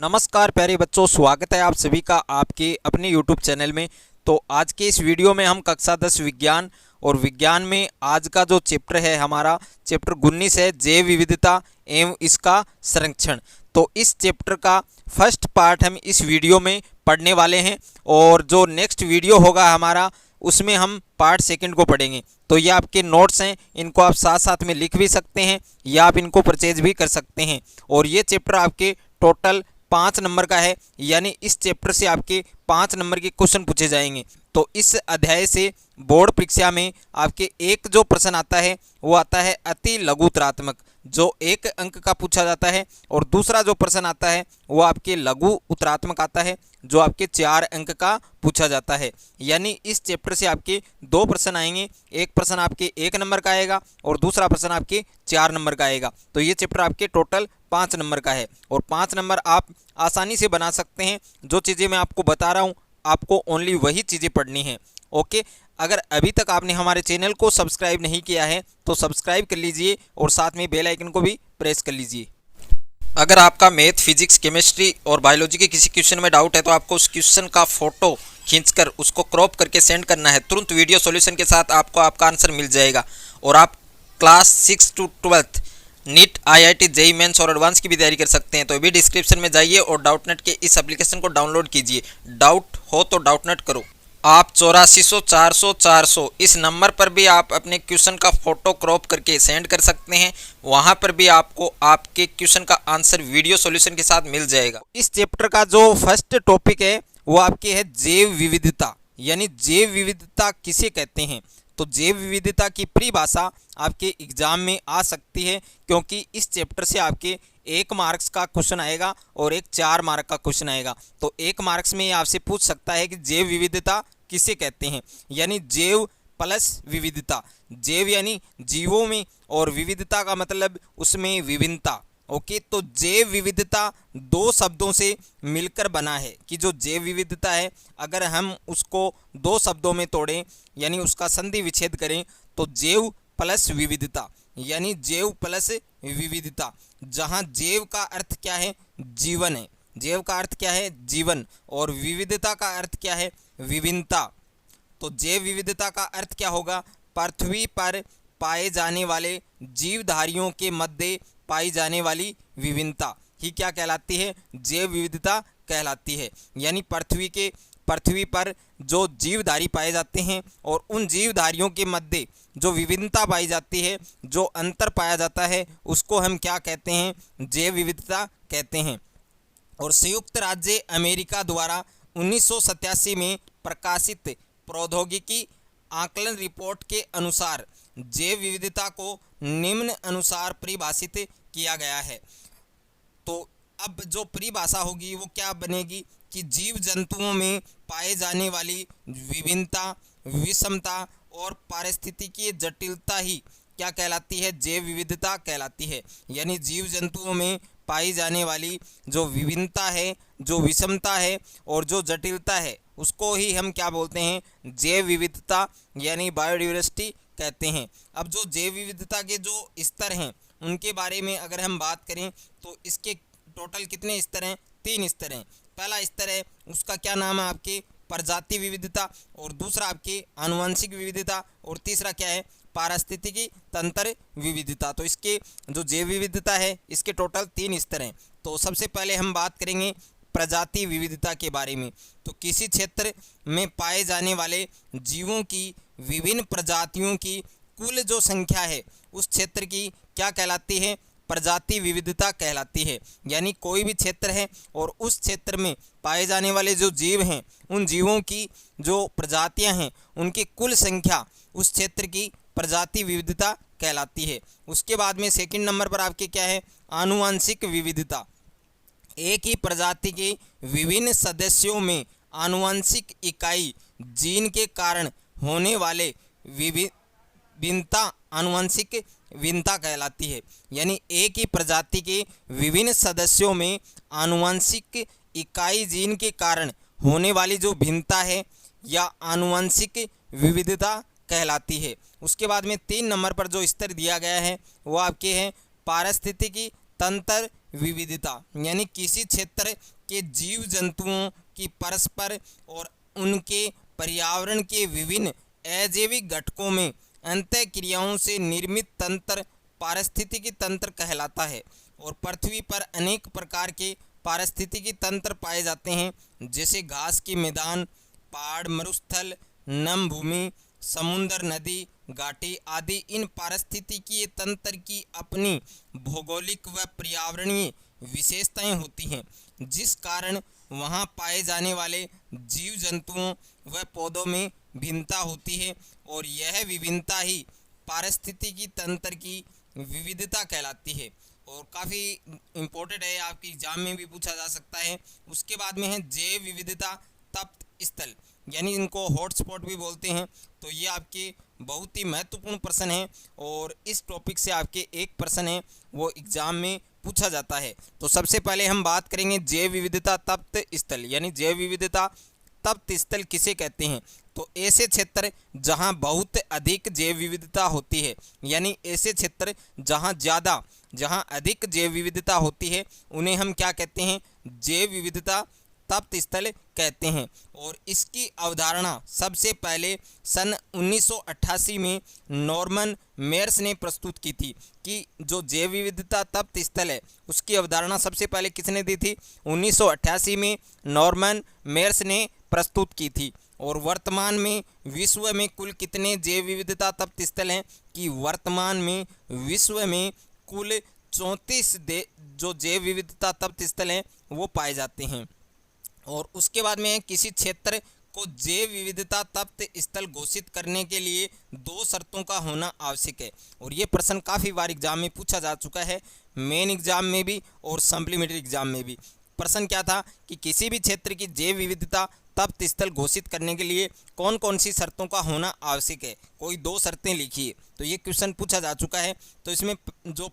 नमस्कार प्यारे बच्चों, स्वागत है आप सभी का आपके अपने YouTube चैनल में। तो आज के इस वीडियो में हम कक्षा 10 विज्ञान और विज्ञान में आज का जो चैप्टर है हमारा चैप्टर 19 है, जैव विविधता एवं इसका संरक्षण। तो इस चैप्टर का फर्स्ट पार्ट हम इस वीडियो में पढ़ने वाले हैं और जो नेक्स्ट वीडियो होगा हमारा उसमें हम पार्ट सेकंड को पढ़ेंगे। तो ये आपके नोट्स हैं, इनको आप साथ साथ में लिख भी सकते हैं या आप इनको परचेज भी कर सकते हैं। और ये चैप्टर आपके टोटल 5 नंबर का है, यानी इस चैप्टर से आपके 5 नंबर के क्वेश्चन पूछे जाएंगे। तो इस अध्याय से बोर्ड परीक्षा में आपके एक जो प्रश्न आता है वो आता है अति लघु उत्तरात्मक, जो 1 अंक का पूछा जाता है, और दूसरा जो प्रश्न आता है वो आपके लघु उत्तरात्मक आता है जो आपके 4 अंक का पूछा जाता है। यानी इस चैप्टर से आपके 2 प्रश्न आएंगे, एक प्रश्न आपके 1 नंबर का आएगा और दूसरा प्रश्न आपके 4 नंबर का आएगा। तो ये चैप्टर आपके टोटल 5 नंबर का है और 5 नंबर आप आसानी से बना सकते हैं। जो चीज़ें मैं आपको बता रहा हूँ आपको ओनली वही चीज़ें पढ़नी है। ओके, अगर अभी तक आपने हमारे चैनल को सब्सक्राइब नहीं किया है तो सब्सक्राइब कर लीजिए और साथ में बेल आइकन को भी प्रेस कर लीजिए। अगर आपका मैथ, फिजिक्स, केमिस्ट्री और बायोलॉजी के किसी क्वेश्चन में डाउट है तो आपको उस क्वेश्चन का फोटो खींचकर उसको क्रॉप करके सेंड करना है। तुरंत वीडियो सॉल्यूशन के साथ आपको आपका आंसर मिल जाएगा। और आप class 6 to 12 NEET, IIT, JEE mains और एडवांस की भी तैयारी कर सकते हैं। तो अभी डिस्क्रिप्शन में जाइए और डाउटनेट के इस एप्लीकेशन को डाउनलोड कीजिए। डाउट हो तो डाउटनेट करो। आप 8400 400 400 इस नंबर पर भी आप अपने क्वेश्चन का फोटो क्रॉप करके सेंड कर सकते हैं। वहां पर भी आपको आपके क्वेश्चन का आंसर वीडियो सॉल्यूशन के साथ मिल जाएगा। इस चैप्टर का जो फर्स्ट टॉपिक है वो आपके है जैव विविधता, यानी जैव विविधता किसे कहते हैं। तो जैव विविधता की परिभाषा आपके एग्जाम में आ सकती है, क्योंकि इस चैप्टर से आपके 1 मार्क्स का क्वेश्चन आएगा और एक 4 मार्क का क्वेश्चन आएगा। तो 1 मार्क्स में ये आपसे पूछ सकता है कि जैव विविधता किसे कहते हैं, यानी जैव प्लस विविधता। जैव यानी जीवों में और विविधता का मतलब उसमें विभिन्नता। ओके, तो जैव विविधता 2 शब्दों से मिलकर बना है कि जो जैव विविधता है अगर हम उसको 2 शब्दों में तोड़ें यानी उसका संधि विच्छेद करें तो जैव प्लस विविधता, यानी जैव प्लस विविधता। जहाँ जैव का अर्थ क्या है, जीवन है। जैव का अर्थ क्या है, जीवन, और विविधता का अर्थ क्या है, विभिन्नता। तो जैव विविधता का अर्थ क्या होगा, पृथ्वी पर पाए जाने वाले जीवधारियों के मध्य पाई जाने वाली विभिन्नता ही क्या कहलाती है, जैव विविधता कहलाती है। यानी पृथ्वी पर जो जीवधारी पाए जाते हैं और उन जीवधारियों के मध्य जो विभिन्नता पाई जाती है, जो अंतर पाया जाता है, उसको हम क्या कहते हैं, जैव विविधता कहते हैं। और संयुक्त राज्य अमेरिका द्वारा 1987 में प्रकाशित प्रौद्योगिकी आकलन रिपोर्ट के अनुसार जैव विविधता को निम्न अनुसार परिभाषित किया गया है। तो अब जो परिभाषा होगी वो क्या बनेगी कि जीव जंतुओं में पाए जाने वाली विभिन्नता, विषमता और पारिस्थितिकीय जटिलता ही क्या कहलाती है, जैव विविधता कहलाती है। यानी जीव जंतुओं में पाई जाने वाली जो विभिन्नता है, जो विषमता है और जो जटिलता है, उसको ही हम क्या बोलते हैं, जैव विविधता यानी बायोडाइवर्सिटी कहते हैं। अब जो जैव विविधता के जो स्तर हैं उनके बारे में अगर हम बात करें तो इसके टोटल कितने स्तर हैं, 3 स्तर हैं। पहला स्तर है उसका क्या नाम है आपके प्रजाति विविधता, और दूसरा आपके आनुवंशिक विविधता, और तीसरा क्या है, पारिस्थितिकी तंत्र विविधता। तो इसके जो जैव विविधता है इसके टोटल 3 स्तर हैं। तो सबसे पहले हम बात करेंगे प्रजाति विविधता के बारे में। तो किसी क्षेत्र में पाए जाने वाले जीवों की विभिन्न प्रजातियों की कुल जो संख्या है उस क्षेत्र की क्या कहलाती है, प्रजाति विविधता कहलाती है। यानी कोई भी क्षेत्र है और उस क्षेत्र में पाए जाने वाले जो जीव हैं उन जीवों की जो प्रजातियां हैं उनकी कुल संख्या उस क्षेत्र की प्रजाति विविधता कहलाती है। उसके बाद में सेकंड नंबर पर आपके क्या है, आनुवंशिक विविधता। एक ही प्रजाति के विभिन्न सदस्यों में आनुवंशिक इकाई जीन के कारण होने वाले विभिन्नता आनुवंशिक भिन्नता कहलाती है। यानी एक ही प्रजाति के विभिन्न सदस्यों में आनुवंशिक इकाई जीन के कारण होने वाली जो भिन्नता है या आनुवंशिक विविधता कहलाती है। उसके बाद में 3 नंबर पर जो स्तर दिया गया है वो आपके हैं पारिस्थितिकी तंत्र विविधता, यानी किसी क्षेत्र के जीव जंतुओं की परस्पर और उनके पर्यावरण के विभिन्न अजैविक घटकों में अंतःक्रियाओं से निर्मित तंत्र पारिस्थितिकी तंत्र कहलाता है। और पृथ्वी पर अनेक प्रकार के पारिस्थितिकी तंत्र पाए जाते हैं, जैसे घास के मैदान, पहाड़, मरुस्थल, नम भूमि, समुद्र, नदी, घाटी आदि। इन पारिस्थितिकीय तंत्र की अपनी भौगोलिक व पर्यावरणीय विशेषताएं होती हैं, जिस कारण वहां पाए जाने वाले जीव जंतुओं व पौधों में भिन्नता होती है, और यह विभिन्नता ही पारिस्थितिकी तंत्र की विविधता कहलाती है। और काफ़ी इम्पोर्टेंट है, आपकी एग्जाम में भी पूछा जा सकता है। उसके बाद में है जैव विविधता तप्त स्थल, यानी इनको हॉटस्पॉट भी बोलते हैं। तो ये आपके बहुत ही महत्वपूर्ण प्रश्न है, और इस टॉपिक से आपके एक प्रश्न है वो एग्जाम में पूछा जाता है। तो सबसे पहले हम बात करेंगे जैव विविधता तप्त स्थल, यानी जैव विविधता तप्त स्थल किसे कहते हैं। तो ऐसे क्षेत्र जहां बहुत अधिक जैव विविधता होती है, यानी ऐसे क्षेत्र जहां अधिक जैव विविधता होती है, उन्हें हम क्या कहते हैं, जैव विविधता तप्त स्थल कहते हैं। और इसकी अवधारणा सबसे पहले सन 1988 में नॉर्मन मेयर्स ने प्रस्तुत की थी, कि जो जैव विविधता तप्त स्थल है उसकी अवधारणा सबसे पहले किसने दी थी, 1988 में नॉर्मन मेयर्स ने प्रस्तुत की थी। और वर्तमान में विश्व में कुल कितने जैव विविधता तप्त स्थल हैं, कि वर्तमान में विश्व में कुल 34 जो जैव विविधता तप्त स्थल हैं वो पाए जाते हैं। और उसके बाद में किसी क्षेत्र को जैव विविधता तप्त स्थल घोषित करने के लिए 2 शर्तों का होना आवश्यक है। और ये प्रश्न काफ़ी बार एग्जाम में पूछा जा चुका है, मेन एग्जाम में भी और सप्लीमेंट्री एग्जाम में भी। प्रश्न क्या था कि किसी भी क्षेत्र की जैव विविधता तप्त स्थल घोषित करने के लिए कौन कौन सी शर्तों का होना आवश्यक है, कोई 2 शर्तें लिखिए। तो ये क्वेश्चन पूछा जा चुका है। तो इसमें जो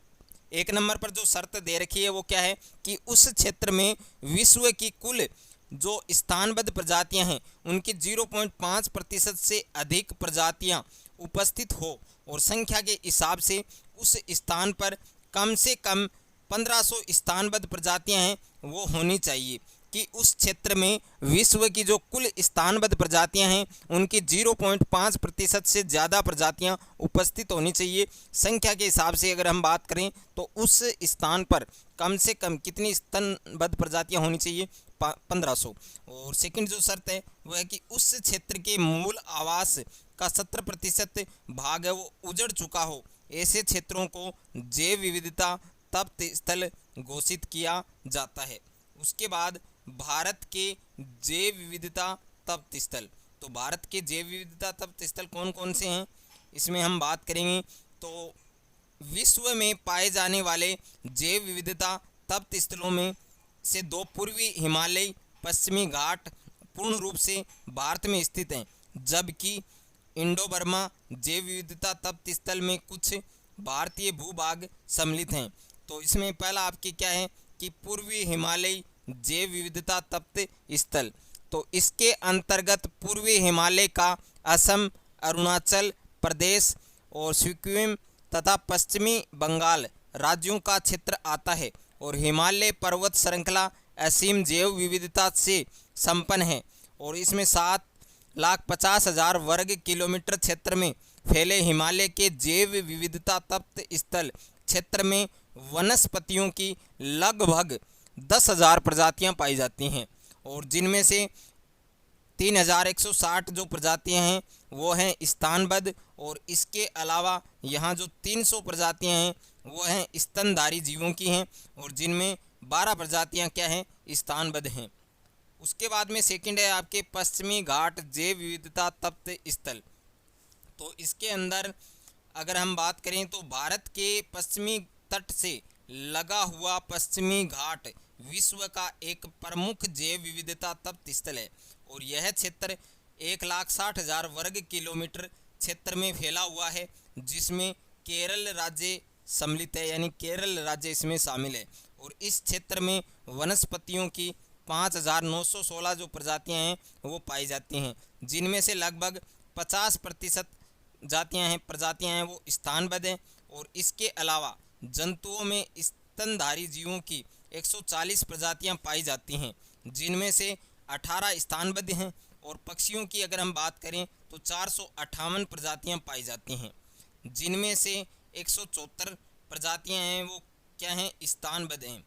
1 नंबर पर जो शर्त दे रखी है वो क्या है, कि उस क्षेत्र में विश्व की कुल जो स्थानबद्ध प्रजातियां हैं उनकी 0.5% से अधिक प्रजातियां उपस्थित हो, और संख्या के हिसाब से उस स्थान पर कम से कम 1500 स्थानबद्ध प्रजातियां हैं वो होनी चाहिए। कि उस क्षेत्र में विश्व की जो कुल स्थानबद्ध प्रजातियां हैं उनकी 0.5% से ज़्यादा प्रजातियां उपस्थित होनी चाहिए। संख्या के हिसाब से अगर हम बात करें तो उस स्थान पर कम से कम कितनी स्थानबद्ध प्रजातियां होनी चाहिए, 1500। और सेकंड जो शर्त है वह है कि उस क्षेत्र के मूल आवास का 70% भाग है वो उजड़ चुका हो। ऐसे क्षेत्रों को जैव विविधता तप्त स्थल घोषित किया जाता है। उसके बाद भारत के जैव विविधता तप्त स्थल। तो भारत के जैव विविधता तप्त स्थल कौन कौन से हैं, इसमें हम बात करेंगे। तो विश्व में पाए जाने वाले जैव विविधता तप्त स्थलों में से 2 पूर्वी हिमालय पश्चिमी घाट पूर्ण रूप से भारत में स्थित हैं, जबकि इंडो बर्मा जैव विविधता तप्त स्थल में कुछ भारतीय भूभाग सम्मिलित हैं। तो इसमें पहला आपके क्या है कि पूर्वी हिमालय जैव विविधता तप्त स्थल। तो इसके अंतर्गत पूर्वी हिमालय का असम, अरुणाचल प्रदेश और सिक्किम तथा पश्चिमी बंगाल राज्यों का क्षेत्र आता है। और हिमालय पर्वत श्रृंखला असीम जैव विविधता से संपन्न है, और इसमें 7,50,000 वर्ग किलोमीटर क्षेत्र में फैले हिमालय के जैव विविधता तप्त स्थल क्षेत्र में वनस्पतियों की लगभग 10,000 प्रजातियां पाई जाती हैं, और जिनमें से 3,160 जो प्रजातियां हैं वो हैं स्थानबद्ध, और इसके अलावा यहाँ जो 300 प्रजातियां हैं वो हैं स्तनधारी जीवों की हैं, और जिनमें 12 प्रजातियां क्या हैं, स्थानबद्ध हैं। उसके बाद में सेकंड है आपके पश्चिमी घाट जैव विविधता तप्त स्थल। तो इसके अंदर अगर हम बात करें तो भारत के पश्चिमी तट से लगा हुआ पश्चिमी घाट विश्व का एक प्रमुख जैव विविधता तप्त स्थल है, और यह क्षेत्र 1,60,000 वर्ग किलोमीटर क्षेत्र में फैला हुआ है, जिसमें केरल राज्य सम्मिलित है, यानी केरल राज्य इसमें शामिल है। और इस क्षेत्र में वनस्पतियों की 5,916 जो प्रजातियां हैं वो पाई जाती हैं, जिनमें से लगभग 50% प्रजातियां हैं वो स्थानबद्ध हैं। और इसके अलावा जंतुओं में स्तनधारी जीवों की 140 प्रजातियां पाई जाती हैं, जिनमें से 18 स्थानबद्ध हैं। और पक्षियों की अगर हम बात करें तो 458 प्रजातियां पाई जाती हैं, जिनमें से 174 प्रजातियां हैं वो क्या हैं, स्थानबद्ध हैं।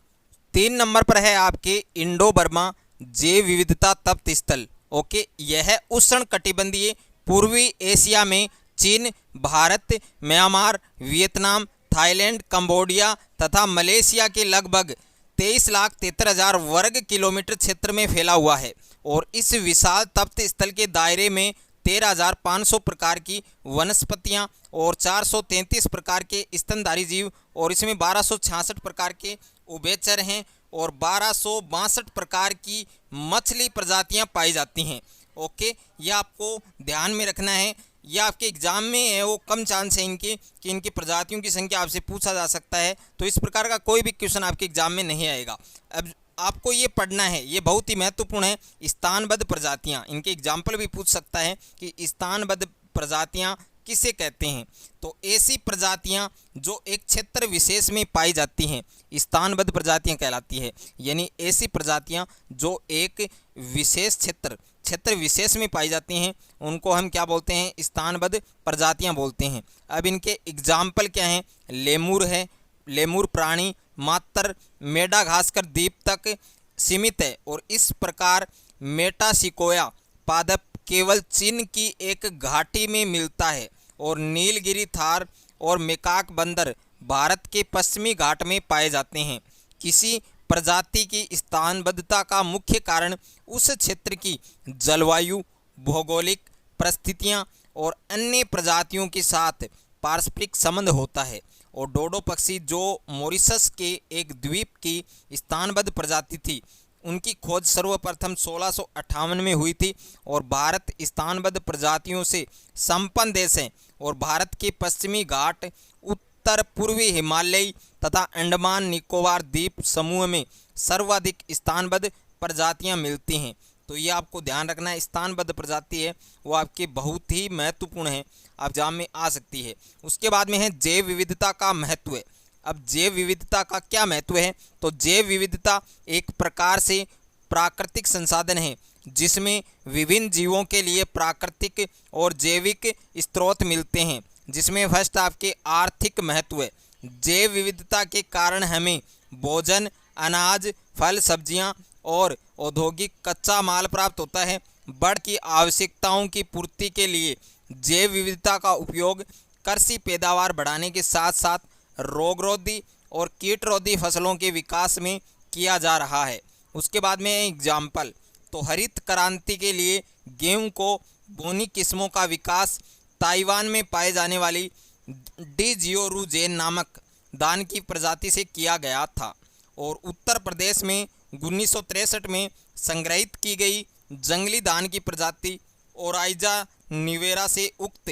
3 नंबर पर है आपके इंडो बर्मा जैव विविधता तप्त स्थल। ओके, यह उष्ण कटिबंधीय पूर्वी एशिया में चीन, Bharat, Myanmar, Vietnam, Thailand, Cambodia तथा मलेशिया के लगभग 23,73,000 वर्ग किलोमीटर क्षेत्र में फैला हुआ है। और इस विशाल तप्त स्थल के दायरे में 13,500 प्रकार की वनस्पतियां और 433 प्रकार के स्तनधारी जीव, और इसमें 1266 प्रकार के उभयचर हैं और 1262 प्रकार की मछली प्रजातियां पाई जाती हैं। ओके, ये आपको ध्यान में रखना है। ये आपके एग्जाम में है वो कम चांस है इनके कि इनकी प्रजातियों की संख्या आपसे पूछा जा सकता है, तो इस प्रकार का कोई भी क्वेश्चन आपके एग्जाम में नहीं आएगा। अब आपको ये पढ़ना है, ये बहुत ही महत्वपूर्ण है, स्थानबद्ध प्रजातियां। इनके एग्जाम्पल भी पूछ सकता है कि स्थानबद्ध प्रजातियां किसे कहते हैं। तो ऐसी प्रजातियां जो एक क्षेत्र विशेष में पाई जाती हैं स्थानबद्ध प्रजातियां कहलाती है। यानी ऐसी प्रजातियां जो एक विशेष क्षेत्र विशेष में पाई जाती हैं उनको हम क्या बोलते हैं, स्थानबद्ध प्रजातियां बोलते हैं। अब इनके एग्जाम्पल क्या हैं, लेमुर है, लेमुर प्राणी मात्र मेडागास्कर द्वीप तक सीमित है। और इस प्रकार मेटासिकोया पादप केवल चीन की एक घाटी में मिलता है। और नीलगिरी थार और मेकाक बंदर भारत के पश्चिमी घाट में पाए जाते हैं। किसी प्रजाति की स्थानबद्धता का मुख्य कारण उस क्षेत्र की जलवायु, भौगोलिक परिस्थितियां और अन्य प्रजातियों के साथ पारस्परिक संबंध होता है। और डोडो पक्षी जो मॉरिशस के एक द्वीप की स्थानबद्ध प्रजाति थी, उनकी खोज सर्वप्रथम 1658 में हुई थी। और भारत स्थानबद्ध प्रजातियों से संपन्न देश है। और भारत के पश्चिमी घाट, उत्तर पूर्वी हिमालय तथा अंडमान निकोबार द्वीप समूह में सर्वाधिक स्थानबद्ध प्रजातियां मिलती हैं। तो ये आपको ध्यान रखना है, स्थानबद्ध प्रजाति है वो आपके बहुत ही महत्वपूर्ण है, एग्जाम में आ सकती है। उसके बाद में है जैव विविधता का महत्व। अब जैव विविधता का क्या महत्व है, तो जैव विविधता एक प्रकार से प्राकृतिक संसाधन है जिसमें विभिन्न जीवों के लिए प्राकृतिक और जैविक स्रोत मिलते हैं। जिसमें फर्स्ट आपके आर्थिक महत्व है। जैव विविधता के कारण हमें भोजन, अनाज, फल, सब्जियां और औद्योगिक कच्चा माल प्राप्त होता है। बढ़ की आवश्यकताओं की पूर्ति के लिए जैव विविधता का उपयोग कृषि पैदावार बढ़ाने के साथ साथ रोगरोधी और कीटरोधी फसलों के विकास में किया जा रहा है। उसके बाद में एग्जाम्पल, तो हरित क्रांति के लिए गेहूं को बोनी किस्मों का विकास ताइवान में पाए जाने वाली डी जियोरुजेन नामक धान की प्रजाति से किया गया था। और उत्तर प्रदेश में 1963 में संग्रहित की गई जंगली धान की प्रजाति ओराइजा निवेरा से उक्त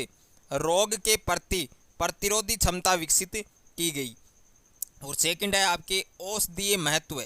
रोग के प्रति प्रतिरोधी क्षमता विकसित की गई। और सेकंड है आपके औषधीय महत्व।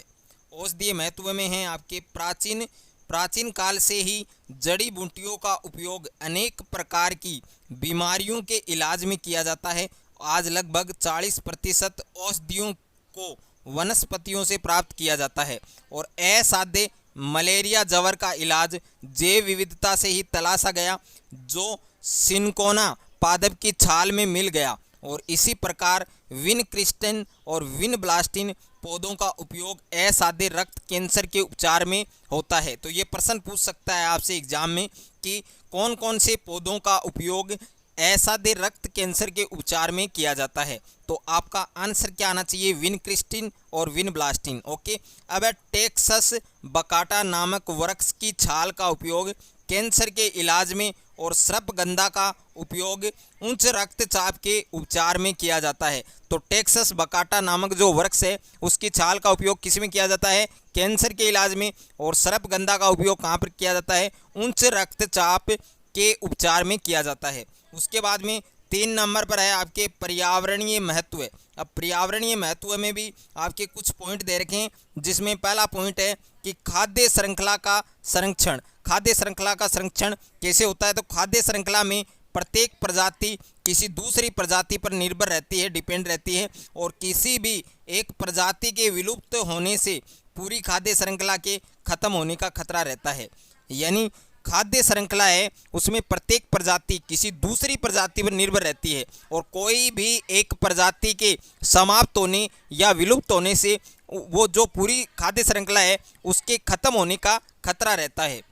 औषधीय महत्व में है आपके प्राचीन काल से ही जड़ी बूटियों का उपयोग अनेक प्रकार की बीमारियों के इलाज में किया जाता है। आज लगभग 40% औषधियों को वनस्पतियों से प्राप्त किया जाता है। और असाध्य मलेरिया जवर का इलाज जैव विविधता से ही तलाशा गया जो सिनकोना पादप की छाल में मिल गया। और इसी प्रकार विनक्रिस्टिन और विनब्लास्टिन पौधों का उपयोग असाध्य रक्त कैंसर के उपचार में होता है। तो ये प्रश्न पूछ सकता है आपसे एग्जाम में कि कौन कौन से पौधों का उपयोग असाध्य रक्त कैंसर के उपचार में किया जाता है। तो आपका आंसर क्या आना चाहिए, विनक्रिस्टिन और विनब्लास्टिन। ओके, अब है टेक्सस बकाटा नामक वृक्ष की छाल का उपयोग कैंसर के इलाज में और सर्पगंधा का उपयोग उच्च रक्तचाप के उपचार में किया जाता है। तो टेक्सस बकाटा नामक जो वृक्ष है उसकी छाल का उपयोग किस में किया जाता है, कैंसर के इलाज में। और सर्पगंधा का उपयोग कहाँ पर किया जाता है, उच्च रक्तचाप के उपचार में किया जाता है। उसके बाद में 3 नंबर पर है आपके पर्यावरणीय महत्व। अब पर्यावरणीय महत्व में भी आपके कुछ पॉइंट दे रखे हैं, जिसमें पहला पॉइंट है कि खाद्य श्रृंखला का संरक्षण। खाद्य श्रृंखला का संरक्षण कैसे होता है, तो खाद्य श्रृंखला में प्रत्येक प्रजाति किसी दूसरी प्रजाति पर निर्भर रहती है, डिपेंड रहती है, और किसी भी एक प्रजाति के विलुप्त होने से पूरी खाद्य श्रृंखला के खत्म होने का खतरा रहता है। यानी खाद्य श्रृंखला है उसमें प्रत्येक प्रजाति किसी दूसरी प्रजाति पर निर्भर रहती है, और कोई भी एक प्रजाति के समाप्त होने या विलुप्त होने से वो जो पूरी खाद्य श्रृंखला है उसके खत्म होने का खतरा रहता है।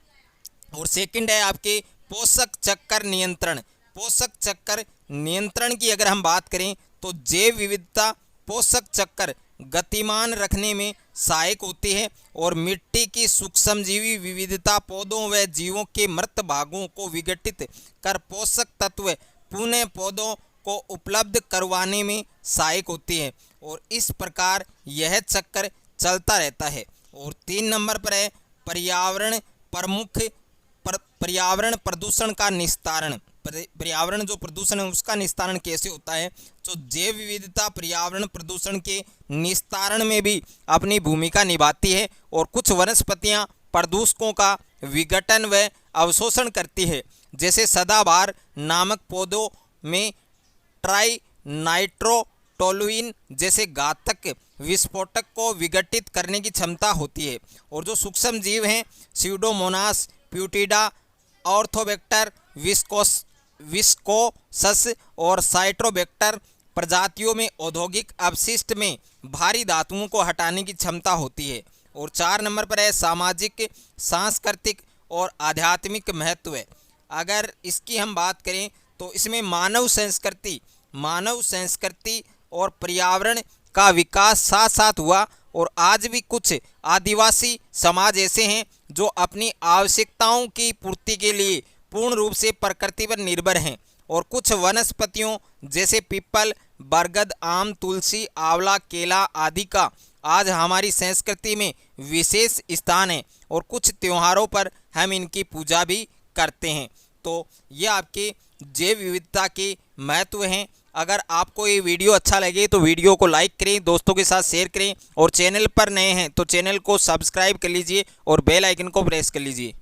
और सेकंड है आपके पोषक चक्कर नियंत्रण। पोषक चक्कर नियंत्रण की अगर हम बात करें तो जैव विविधता पोषक चक्कर गतिमान रखने में सहायक होती है, और मिट्टी की सूक्ष्मजीवी विविधता पौधों व जीवों के मृत भागों को विघटित कर पोषक तत्व पुनः पौधों को उपलब्ध करवाने में सहायक होती है, और इस प्रकार यह चक्कर चलता रहता है। और 3 नंबर पर है पर्यावरण प्रदूषण का निस्तारण। पर्यावरण जो प्रदूषण है उसका निस्तारण कैसे होता है? तो जैव विविधता पर्यावरण प्रदूषण के निस्तारण में भी अपनी भूमिका निभाती है, और कुछ वनस्पतियां प्रदूषकों का विघटन व अवशोषण करती है, जैसे सदाबहार नामक पौधों में ट्राइनाइट्रोटोलुइन जैसे घातक विस्फोटक को विघटित करने की क्षमता होती है। और जो सूक्ष्म जीव हैं स्यूडोमोनास, प्यूटिडा, ऑर्थोबैक्टर, विस्कोसस और साइट्रोबैक्टर प्रजातियों में औद्योगिक अपशिष्ट में भारी धातुओं को हटाने की क्षमता होती है। और 4 नंबर पर है सामाजिक, सांस्कृतिक और आध्यात्मिक महत्व। अगर इसकी हम बात करें तो इसमें मानव संस्कृति और पर्यावरण का विकास साथ साथ हुआ, और आज भी कुछ आदिवासी समाज ऐसे हैं जो अपनी आवश्यकताओं की पूर्ति के लिए पूर्ण रूप से प्रकृति पर निर्भर हैं, और कुछ वनस्पतियों जैसे पीपल, बरगद, आम, तुलसी, आंवला, केला आदि का आज हमारी संस्कृति में विशेष स्थान है, और कुछ त्योहारों पर हम इनकी पूजा भी करते हैं। तो ये आपके जैव विविधता के महत्व हैं। अगर आपको ये वीडियो अच्छा लगे तो वीडियो को लाइक करें, दोस्तों के साथ शेयर करें, और चैनल पर नए हैं तो चैनल को सब्सक्राइब कर लीजिए और बेल आइकन को प्रेस कर लीजिए।